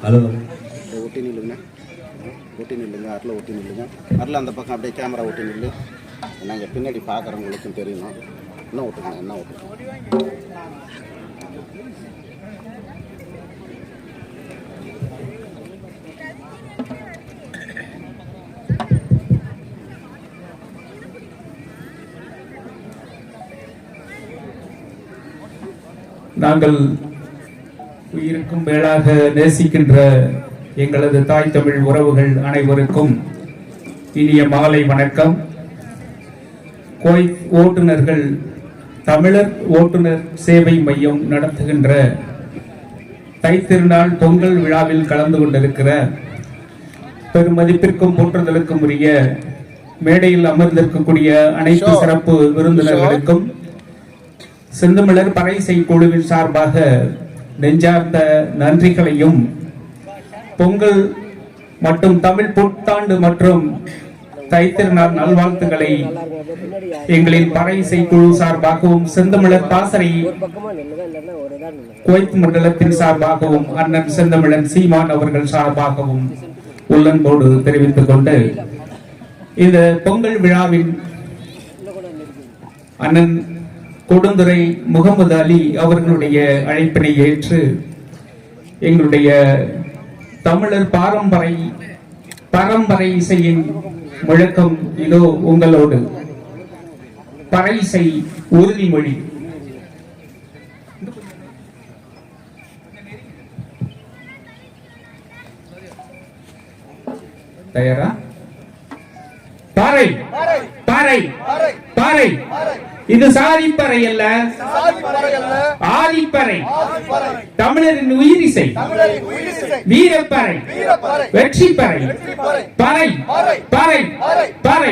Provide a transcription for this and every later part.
Hello, ஒட்டி நில்லுங்க, ஒட்டி நில்லுங்க, அரில் ஒட்டி நில்லுங்க, அரில் அந்த பக்கம் அப்படியே கேமரா ஒட்டி நில்லு. நாங்கள் பின்னாடி பார்க்குறவங்களுக்கும் தெரியணும். என்ன ஓட்டுங்க, என்ன ஓட்டுங்க. நாங்கள் உயிருக்கும் மேலாக நேசிக்கின்ற எங்களது தாய் தமிழ் உறவுகள் அனைவருக்கும் இனிய மாலை வணக்கம். கோயத் ஓட்டுநர்கள் தமிழர் ஓட்டுநர் சேவை மையம் நடத்துகின்ற தைத்திருநாள் பொங்கல் விழாவில் கலந்து கொண்டிருக்கிற பெருமதிப்பிற்கும் போற்றுதலுக்கும் உரிய மேடையில் அமர்ந்திருக்கக்கூடிய அனைத்து சிறப்பு விருந்தினர்களுக்கும் செந்தமிழர் பறையிசை குழுவின் சார்பாக நெஞ்சார்ந்த நன்றிகளையும், பொங்கல் மற்றும் தமிழ் புத்தாண்டு மற்றும் தைத்திருநாள் நல்வாழ்த்துக்களை எங்களின் பறையிசை குழு சார்பாகவும் செந்தமிழர் பாசறை குவைத் மண்டலத்தின் சார்பாகவும் அண்ணன் செந்தமிழன் சீமான் அவர்கள் சார்பாகவும் உள்ளன்போடு தெரிவித்துக் கொண்டு, இந்த பொங்கல் விழாவின் அண்ணன் கொடுந்துறை முகமது அலி அவர்களுடைய அழைப்பினை ஏற்று எங்களுடைய தமிழர் பரம்பரை இசையின் முழக்கம் இதோ உங்களோடு. பறை இசை உறுதிமொழி. தயாரா? பாறை பாறை பாறை. இது சாதிப்பறை அல்ல, ஆதிப்பறை. தமிழரின் உயிரிசை, வீரப்பறை, வெற்றிப்பறை, பறை பறை பறை.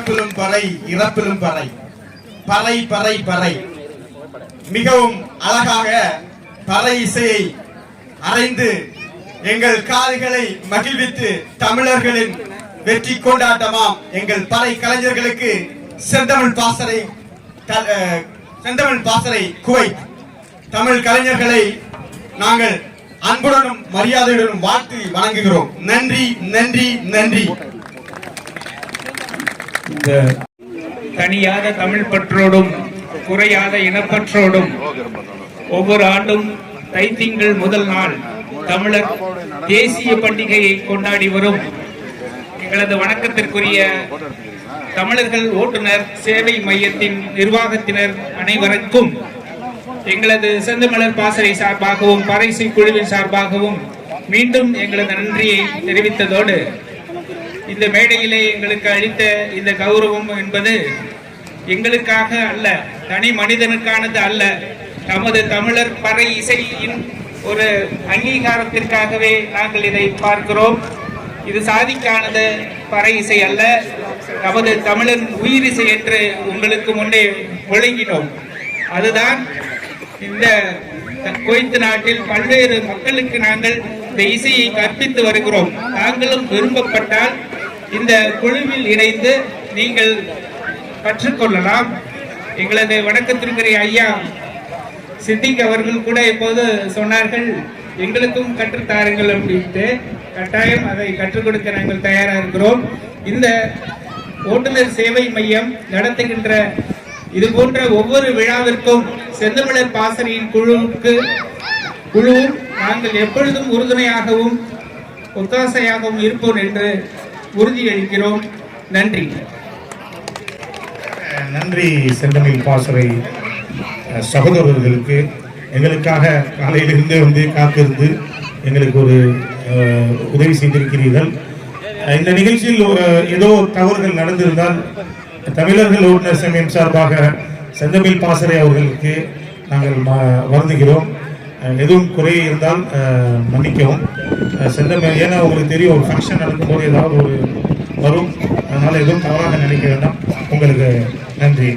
பிறப்பிலும் பறை இறப்பிலும் பறை பறை பறை பறை மிகவும் அழகாக பறை இசையை அறைந்து எங்கள் காதுகளை மகிழ்வித்து தமிழர்களின் வெற்றி கொண்டாட்டமாம் எங்கள் பறை கலைஞர்களுக்கு செந்தமிழ் பாசறை குவைத் தமிழ் கலைஞர்களை நாங்கள் அன்புடனும் மரியாதையுடனும் வாழ்த்து வணங்குகிறோம். நன்றி நன்றி நன்றி. இந்த தனியாத தமிழ் பற்றோடும் குறையாத இனப்பற்றோடும் ஒவ்வொரு ஆண்டும் தைத்திங்கள் முதல் நாள் தமிழர் தேசிய பண்டிகையை கொண்டாடி வரும் எங்களது வணக்கத்திற்குரிய தமிழர்கள் ஓட்டுநர் சேவை மையத்தின் நிர்வாகத்தினர் அனைவருக்கும் எங்களது செந்தமிழர் பாசறை சார்பாகவும் பறைசை குழுவின் சார்பாகவும் மீண்டும் எங்களது நன்றியை தெரிவித்ததோடு இந்த மேடையிலே எங்களுக்கு அளித்த இந்த கௌரவம் என்பது எங்களுக்காக அல்ல, தனி மனிதனுக்கானது அல்ல, நமது தமிழர் பறை இசையின் ஒரு அங்கீகாரத்திற்காகவே நாங்கள் இதை பார்க்கிறோம். இது சாதிக்கானது பறை இசை அல்ல, நமது தமிழர் உயிரிசை என்று உங்களுக்கு முன்னே விளங்கினோம். அதுதான் இந்த குவைத் நாட்டில் பல்வேறு மக்களுக்கு நாங்கள் இந்த இசையை கற்பித்து வருகிறோம். நாங்களும் விரும்பப்பட்டால் இந்த குழுவில் இணைந்து நீங்கள் கற்றுக்கொள்ளலாம். எங்களது வணக்கத்திற்குரிய ஐயா சித்திக் அவர்கள் கூட இப்போது சொன்னார்கள், எங்களுக்கும் கற்றுத்தாருங்கள் அப்படின்ட்டு. கட்டாயம் அதை கற்றுக் கொடுக்க நாங்கள் தயாராக இருக்கிறோம். இந்த ஓட்டுநர் சேவை மையம் நடத்துகின்ற இது போன்ற ஒவ்வொரு விழாவிற்கும் செந்தமிழர் பாசறையின் குழுவும் நாங்கள் எப்பொழுதும் உறுதுணையாகவும் ஒத்தாசையாகவும் இருப்போம் என்று உறுதியளிக்கிறோம். நன்றி. நன்றி செந்தமிழ் பாசறை சகோதரர்களுக்கு. எங்களுக்காக காலையிலிருந்து வந்து காத்திருந்து எங்களுக்கு ஒரு உதவி செய்திருக்கிறீர்கள். இந்த நிகழ்ச்சியில் ஏதோ தவறுகள் நடந்திருந்தால் தமிழர்கள் ஓட்டுநர் சமயம் சார்பாக செந்தமிழ் பாசறை அவர்களுக்கு நாங்கள் வருந்துகிறோம். எதுவும் குறை இருந்தால் மன்னிக்கவும். செந்தமிழ் ஏன்னா உங்களுக்கு தெரியும், ஒரு ஃபங்க்ஷன் நடக்கும்போது ஏதாவது ஒரு வரும், அதனால எதுவும் தவறாக நினைக்க வேண்டாம். உங்களுக்கு நன்றி.